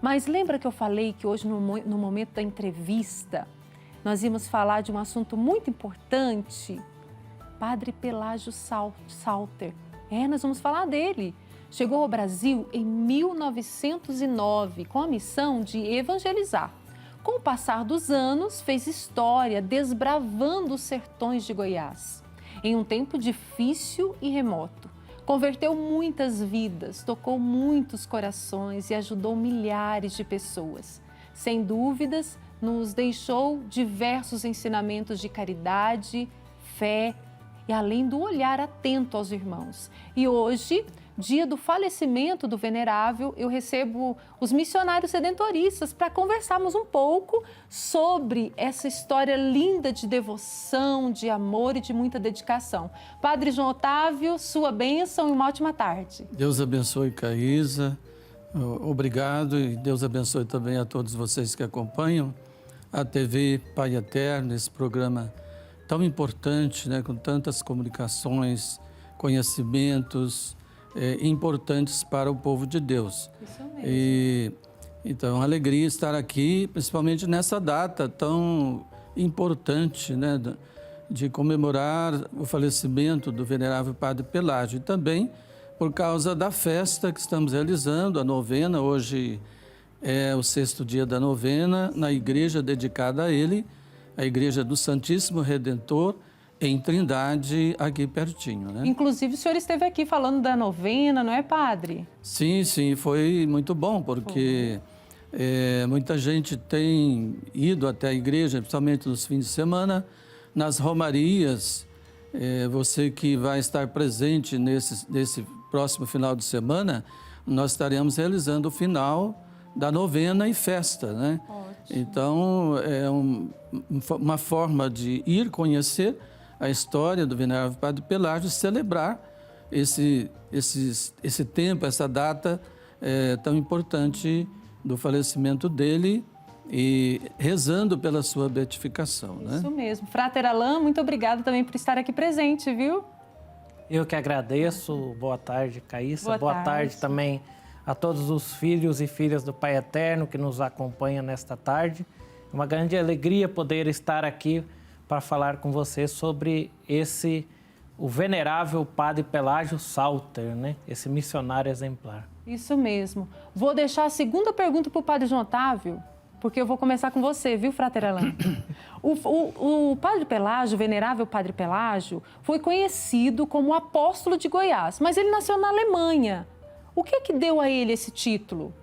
Mas lembra que eu falei que hoje, no momento da entrevista, nós íamos falar de um assunto muito importante? Padre Pelágio Salter. Nós vamos falar dele. Chegou ao Brasil em 1909 com a missão de evangelizar. Com o passar dos anos, fez história desbravando os sertões de Goiás. Em um tempo difícil e remoto, converteu muitas vidas, tocou muitos corações e ajudou milhares de pessoas. Sem dúvidas, nos deixou diversos ensinamentos de caridade, fé e além do olhar atento aos irmãos. E hoje, dia do falecimento do venerável, eu recebo os missionários redentoristas para conversarmos um pouco sobre essa história linda de devoção, de amor e de muita dedicação. Padre João Otávio, sua bênção e uma ótima tarde. Deus abençoe, Caísa. Obrigado e Deus abençoe também a todos vocês que acompanham a TV Pai Eterno, esse programa tão importante, né, com tantas comunicações, conhecimentos importantes para o povo de Deus. Isso mesmo. Então, uma alegria estar aqui, principalmente nessa data tão importante, né, de comemorar o falecimento do venerável Padre Pelágio. E também por causa da festa que estamos realizando, a novena. Hoje é o 6º dia da novena, na igreja dedicada a ele, a Igreja do Santíssimo Redentor, em Trindade, aqui pertinho, né? Inclusive, o senhor esteve aqui falando da novena, não é, padre? Sim, foi muito bom, porque muita gente tem ido até a igreja, principalmente nos fins de semana, nas romarias. Você que vai estar presente nesse próximo final de semana, nós estaremos realizando o final da novena e festa, né? Ótimo. Então, é uma forma de ir conhecer a história do venerável Padre Pelágio, celebrar esse tempo, essa data tão importante do falecimento dele e rezando pela sua beatificação, né? Isso mesmo. Frater Alain, muito obrigada também por estar aqui presente, viu? Eu que agradeço. Boa tarde, Caíssa. Boa tarde também a todos os filhos e filhas do Pai Eterno que nos acompanham nesta tarde. É uma grande alegria poder estar aqui para falar com você sobre o venerável Padre Pelágio Salter, né? Esse missionário exemplar. Isso mesmo. Vou deixar a segunda pergunta para o Padre João Otávio, porque eu vou começar com você, viu, Frater Alain? O Padre Pelágio, o venerável Padre Pelágio, foi conhecido como o apóstolo de Goiás, mas ele nasceu na Alemanha. O que deu a ele esse título?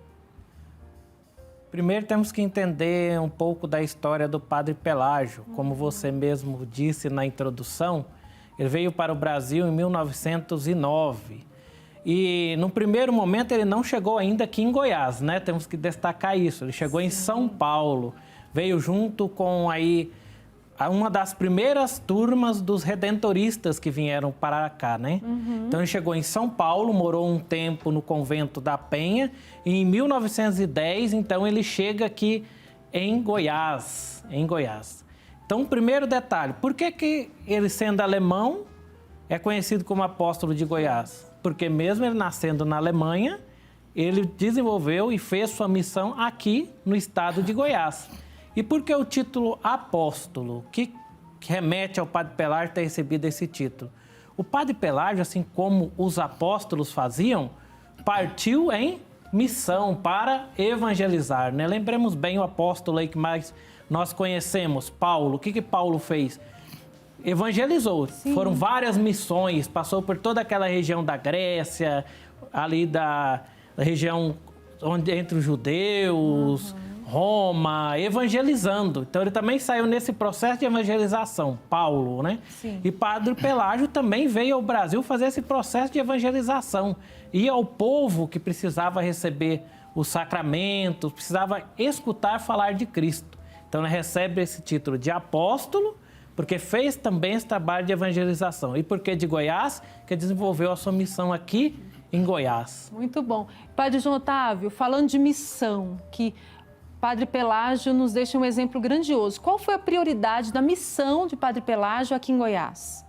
Primeiro temos que entender um pouco da história do Padre Pelágio. Como você mesmo disse na introdução, ele veio para o Brasil em 1909. E no primeiro momento ele não chegou ainda aqui em Goiás, né? Temos que destacar isso. Ele chegou em São Paulo, veio junto com uma das primeiras turmas dos redentoristas que vieram para cá, né? Então ele chegou em São Paulo, morou um tempo no convento da Penha e em 1910, então ele chega aqui em Goiás, Então, primeiro detalhe, por que ele sendo alemão é conhecido como apóstolo de Goiás? Porque mesmo ele nascendo na Alemanha, ele desenvolveu e fez sua missão aqui no estado de Goiás. E por que o título apóstolo? Que remete ao Padre Pelágio ter recebido esse título? O Padre Pelágio, assim como os apóstolos faziam, partiu em missão para evangelizar, né? Lembremos bem o apóstolo aí que mais nós conhecemos, Paulo. O que Paulo fez? Evangelizou. Sim. Foram várias missões, passou por toda aquela região da Grécia, ali da região entre os judeus, Roma, evangelizando. Então ele também saiu nesse processo de evangelização, Paulo, né? Sim. E Padre Pelágio também veio ao Brasil fazer esse processo de evangelização. E ao povo que precisava receber os sacramentos, precisava escutar falar de Cristo. Então ele recebe esse título de apóstolo, porque fez também esse trabalho de evangelização. E porque de Goiás, que desenvolveu a sua missão aqui em Goiás. Muito bom. Padre João Otávio, falando de missão, que Padre Pelágio nos deixa um exemplo grandioso. Qual foi a prioridade da missão de Padre Pelágio aqui em Goiás?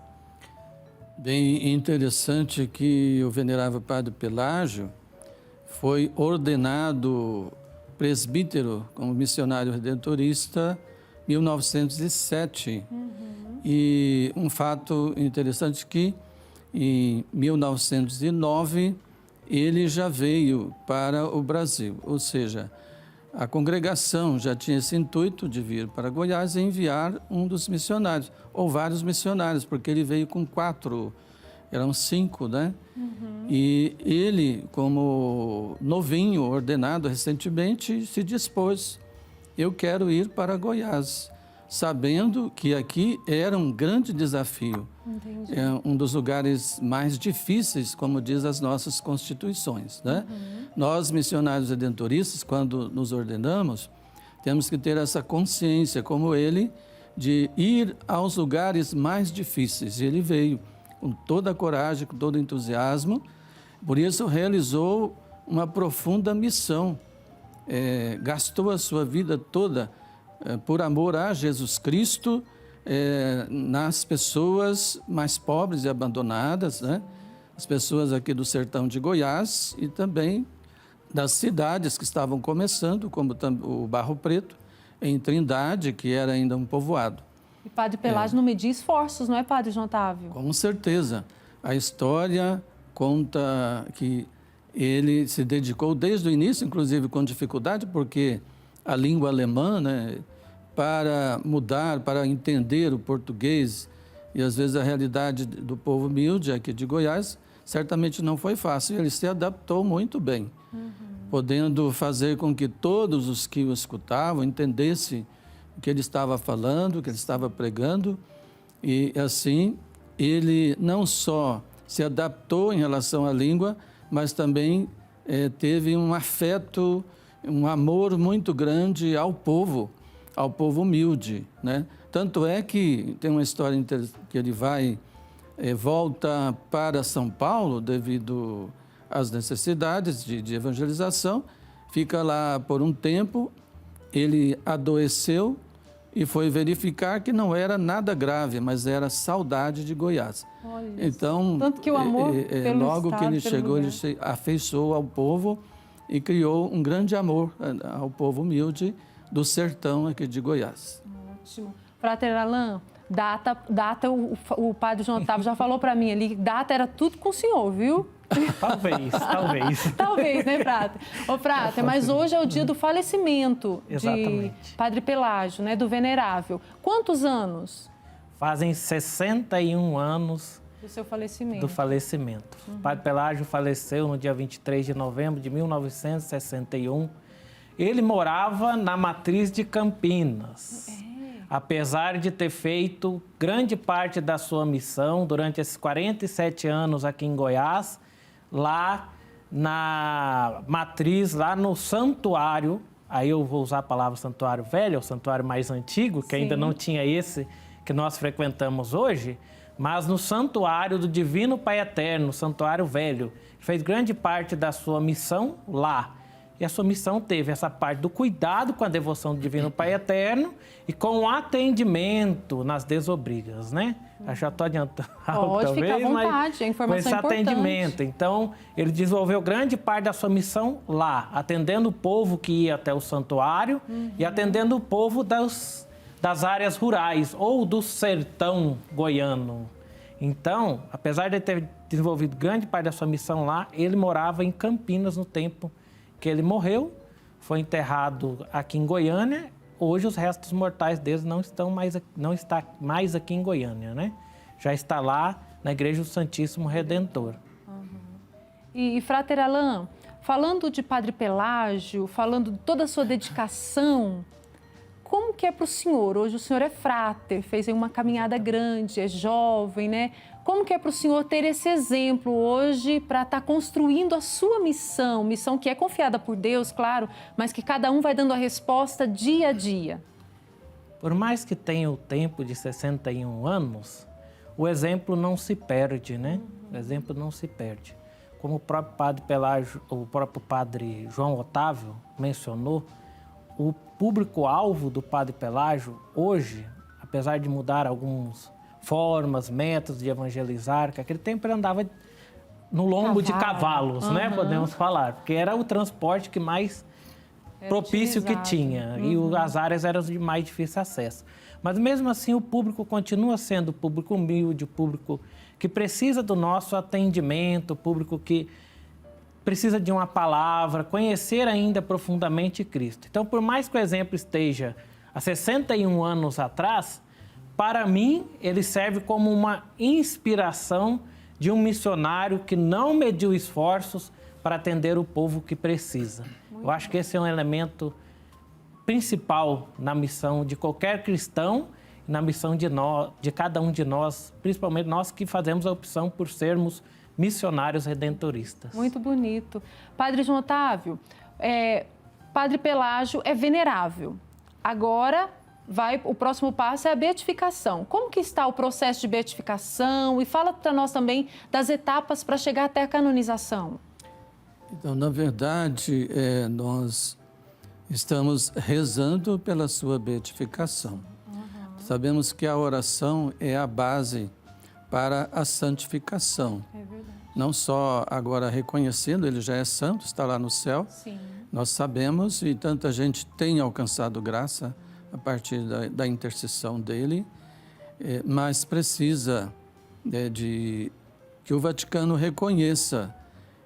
Bem interessante que o venerável Padre Pelágio foi ordenado presbítero, como missionário redentorista, 1907. E um fato interessante que, em 1909, ele já veio para o Brasil, ou seja, a congregação já tinha esse intuito de vir para Goiás e enviar um dos missionários, ou vários missionários, porque ele veio com 4, eram 5, né? E ele, como novinho, ordenado recentemente, se dispôs, eu quero ir para Goiás, sabendo que aqui era um grande desafio. Entendi. É um dos lugares mais difíceis, como diz as nossas constituições, né? Nós, missionários redentoristas, quando nos ordenamos, temos que ter essa consciência, como ele, de ir aos lugares mais difíceis. E ele veio com toda a coragem, com todo o entusiasmo, por isso realizou uma profunda missão. Gastou a sua vida toda por amor a Jesus Cristo, nas pessoas mais pobres e abandonadas, né? As pessoas aqui do sertão de Goiás e também das cidades que estavam começando, como o Barro Preto, em Trindade, que era ainda um povoado. E Padre Pelágio não media esforços, não é, Padre João Otávio? Com certeza. A história conta que ele se dedicou desde o início, inclusive com dificuldade, porque a língua alemã, né, para mudar, para entender o português e às vezes a realidade do povo humilde aqui de Goiás, certamente não foi fácil. Ele se adaptou muito bem, podendo fazer com que todos os que o escutavam entendessem o que ele estava falando, o que ele estava pregando. E assim, ele não só se adaptou em relação à língua, mas também teve um afeto, um amor muito grande ao povo humilde, né? Tanto é que tem uma história que ele volta para São Paulo devido às necessidades de evangelização, fica lá por um tempo, ele adoeceu e foi verificar que não era nada grave, mas era saudade de Goiás. Olha, então, tanto que o amor pelo logo estado, que ele pelo chegou, lugar. ele se afeiçoou ao povo e criou um grande amor ao povo humilde do sertão aqui de Goiás. Ótimo. Frater Alain, data o Padre João Otávio já falou para mim ali, data era tudo com o senhor, viu? Talvez. Talvez, né, Frater? Ô, Frater, mas hoje é o dia do falecimento Exatamente. de Padre Pelágio, né, do Venerável. Quantos anos Fazem 61 anos do seu falecimento? do falecimento. Padre Pelágio faleceu no dia 23 de novembro de 1961. Ele morava na matriz de Campinas. Apesar de ter feito grande parte da sua missão durante esses 47 anos aqui em Goiás, lá na matriz, lá no santuário, aí eu vou usar a palavra santuário velho, o santuário mais antigo, que ainda não tinha esse que nós frequentamos hoje, mas no santuário do Divino Pai Eterno, santuário velho, fez grande parte da sua missão lá. E a sua missão teve essa parte do cuidado com a devoção do Divino Pai Eterno e com o atendimento nas desobrigas, né? Eu já estou adiantando algo, Pode talvez, ficar à vontade, mas a informação com esse é importante. atendimento. Então, ele desenvolveu grande parte da sua missão lá, atendendo o povo que ia até o santuário e atendendo o povo das áreas rurais ou do sertão goiano. Então, apesar de ele ter desenvolvido grande parte da sua missão lá, ele morava em Campinas no tempo que ele morreu, foi enterrado aqui em Goiânia. Hoje os restos mortais deles não está mais aqui em Goiânia, né? Já está lá na Igreja do Santíssimo Redentor. E Frater Alain, falando de Padre Pelágio, falando de toda a sua dedicação, como que é para o senhor? Hoje o senhor é frater, fez aí uma caminhada grande, é jovem, né? Como que é para o senhor ter esse exemplo hoje para estar construindo a sua missão que é confiada por Deus, claro, mas que cada um vai dando a resposta dia a dia? Por mais que tenha o tempo de 61 anos, o exemplo não se perde, né? O exemplo não se perde. Como o próprio Padre Pelágio, o próprio Padre João Otávio mencionou, o público-alvo do Padre Pelágio hoje, apesar de mudar algumas formas, métodos de evangelizar, que aquele tempo ele andava no lombo de cavalos, né? Podemos falar, porque era o transporte que mais propício que tinha. E as áreas eram de mais difícil acesso. Mas mesmo assim o público continua sendo público humilde, o público que precisa do nosso atendimento, o público que precisa de uma palavra, conhecer ainda profundamente Cristo. Então, por mais que o exemplo esteja há 61 anos atrás, para mim, ele serve como uma inspiração de um missionário que não mediu esforços para atender o povo que precisa. Eu acho que esse é um elemento principal na missão de qualquer cristão, na missão de cada um de nós, principalmente nós que fazemos a opção por sermos missionários redentoristas. Muito bonito. Padre João Otávio, Padre Pelágio é venerável. Agora, o próximo passo é a beatificação. Como que está o processo de beatificação? E fala para nós também das etapas para chegar até a canonização. Então, na verdade, nós estamos rezando pela sua beatificação. Sabemos que a oração é a base para a santificação. É verdade. Não só agora reconhecendo, ele já é santo, está lá no céu. Sim. Nós sabemos e tanta gente tem alcançado graça a partir da intercessão dele, mas precisa que o Vaticano reconheça.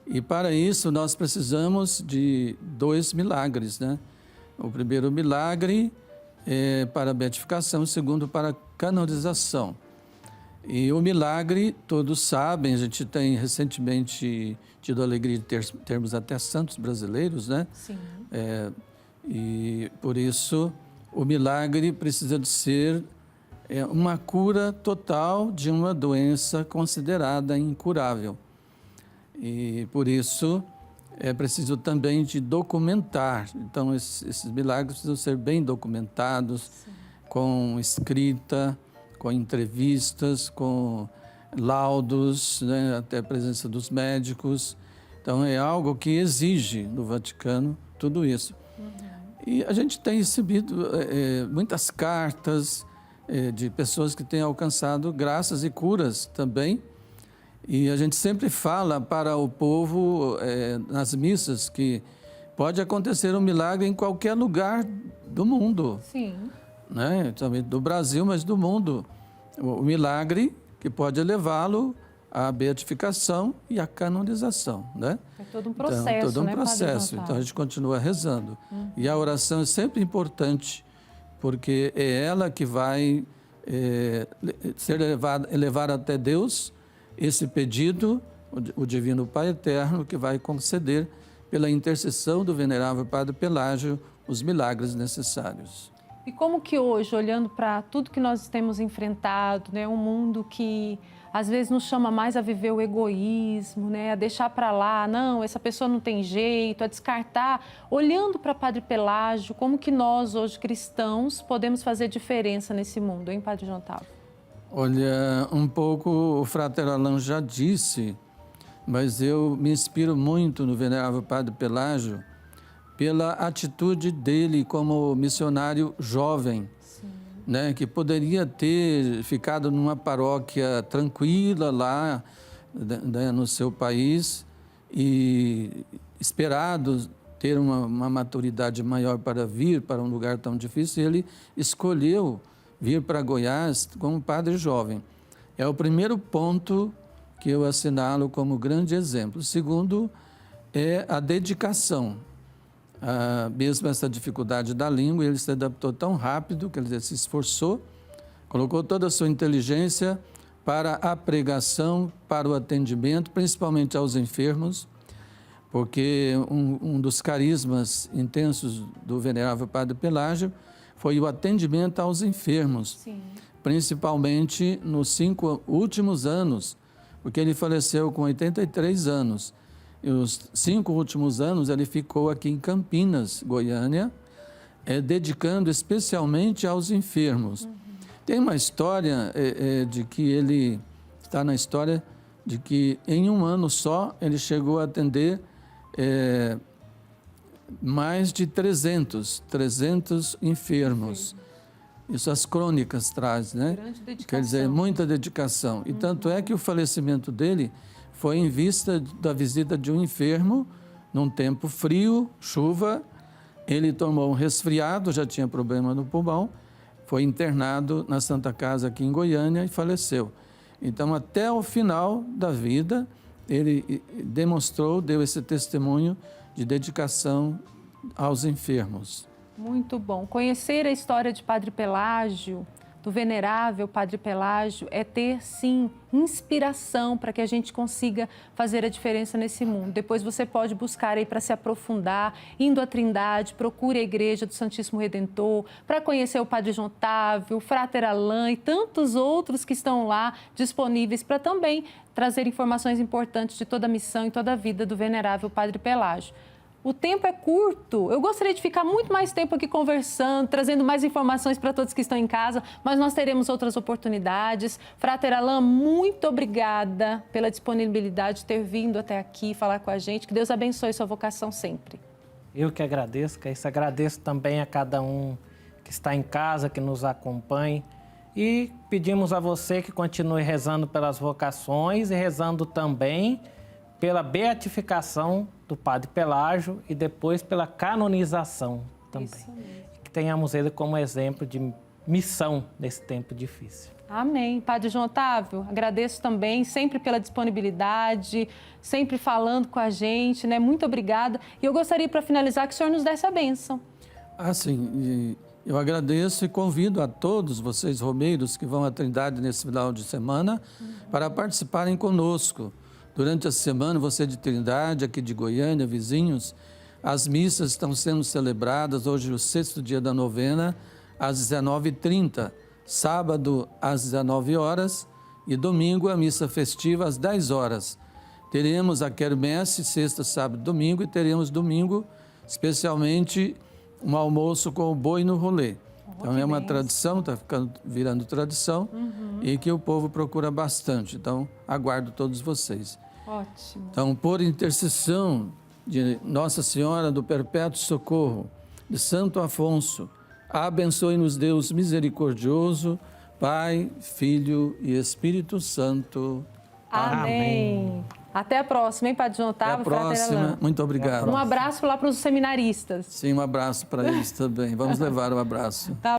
E para isso nós precisamos de 2 milagres, né? O primeiro milagre é para a beatificação, o segundo para a canonização. E o milagre, todos sabem, a gente tem recentemente tido a alegria de termos até santos brasileiros, né? Sim. E por isso o milagre precisa de ser uma cura total de uma doença considerada incurável. E por isso é preciso também de documentar. Então esses milagres precisam ser bem documentados, sim, com escrita, com entrevistas, com laudos, né, até a presença dos médicos. Então é algo que exige do Vaticano tudo isso. E a gente tem recebido muitas cartas de pessoas que têm alcançado graças e curas também. E a gente sempre fala para o povo nas missas que pode acontecer um milagre em qualquer lugar do mundo. Sim. Né? Também do Brasil, mas do mundo. O milagre que pode levá-lo à beatificação e à canonização, né? É todo um processo, então, todo um né, processo. Então a gente continua rezando. E a oração é sempre importante, porque é ela que vai levar até Deus esse pedido, o Divino Pai Eterno, que vai conceder, pela intercessão do venerável Padre Pelágio, os milagres necessários. E como que hoje, olhando para tudo que nós temos enfrentado, né, um mundo que às vezes nos chama mais a viver o egoísmo, né, a deixar para lá, não, essa pessoa não tem jeito, a descartar, olhando para Padre Pelágio, como que nós hoje cristãos podemos fazer diferença nesse mundo, hein, Padre João Otávio? Olha, um pouco o Frater Alain já disse, mas eu me inspiro muito no venerável Padre Pelágio pela atitude dele como missionário jovem, né, que poderia ter ficado numa paróquia tranquila lá, né, no seu país e esperado ter uma maturidade maior para vir para um lugar tão difícil. Ele escolheu vir para Goiás como padre jovem. É o primeiro ponto que eu assinalo como grande exemplo. O segundo é a dedicação. Mesmo essa dificuldade da língua, ele se adaptou tão rápido, que ele se esforçou, colocou toda a sua inteligência para a pregação, para o atendimento, principalmente aos enfermos, porque um dos carismas intensos do venerável Padre Pelágio foi o atendimento aos enfermos, sim, principalmente nos 5 últimos anos, porque ele faleceu com 83 anos. E os 5 últimos anos ele ficou aqui em Campinas, Goiânia, dedicando especialmente aos enfermos. Tem uma história de que ele, está na história de que em um ano só ele chegou a atender mais de 300 enfermos. Isso as crônicas trazem, né? Grande dedicação. Quer dizer, muita dedicação. E tanto é que o falecimento dele foi em vista da visita de um enfermo num tempo frio, chuva, Ele tomou um resfriado, já tinha problema no pulmão, foi internado na Santa Casa aqui em Goiânia e faleceu. Então, até o final da vida, ele deu esse testemunho de dedicação aos enfermos. Muito bom. Conhecer a história de Padre Pelágio, do venerável Padre Pelágio, é ter, sim, inspiração para que a gente consiga fazer a diferença nesse mundo. Depois você pode buscar aí para se aprofundar, indo à Trindade, procure a Igreja do Santíssimo Redentor, para conhecer o Padre João Otávio, o Frater Alain e tantos outros que estão lá disponíveis para também trazer informações importantes de toda a missão e toda a vida do venerável Padre Pelágio. O tempo é curto. Eu gostaria de ficar muito mais tempo aqui conversando, trazendo mais informações para todos que estão em casa, mas nós teremos outras oportunidades. Frater Alain, muito obrigada pela disponibilidade de ter vindo até aqui falar com a gente. Que Deus abençoe sua vocação sempre. Eu que agradeço, Caíssa. Agradeço também a cada um que está em casa, que nos acompanhe. E pedimos a você que continue rezando pelas vocações e rezando também pela beatificação do Padre Pelágio e depois pela canonização também. Isso mesmo. Que tenhamos ele como exemplo de missão nesse tempo difícil. Amém. Padre João Otávio, agradeço também sempre pela disponibilidade, sempre falando com a gente, né? Muito obrigada. E eu gostaria, para finalizar, que o senhor nos desse a bênção. Sim. Eu agradeço e convido a todos vocês, romeiros, que vão à Trindade nesse final de semana, para participarem conosco. Durante a semana, você de Trindade, aqui de Goiânia, vizinhos, as missas estão sendo celebradas, hoje o 6º dia da novena, às 19h30, sábado às 19 horas e domingo a missa festiva às 10 horas. Teremos a quermesse, sexta, sábado e domingo, e teremos domingo, especialmente, um almoço com o boi no rolê. Então é uma tradição, está virando tradição, e que o povo procura bastante. Então, aguardo todos vocês. Ótimo. Então, por intercessão de Nossa Senhora do Perpétuo Socorro, de Santo Afonso, abençoe-nos Deus misericordioso, Pai, Filho e Espírito Santo. Amém. Até a próxima, hein, Padre João Otávio? Até a próxima. Muito obrigado. Um abraço lá para os seminaristas. Sim, um abraço para eles também. Vamos levar o abraço.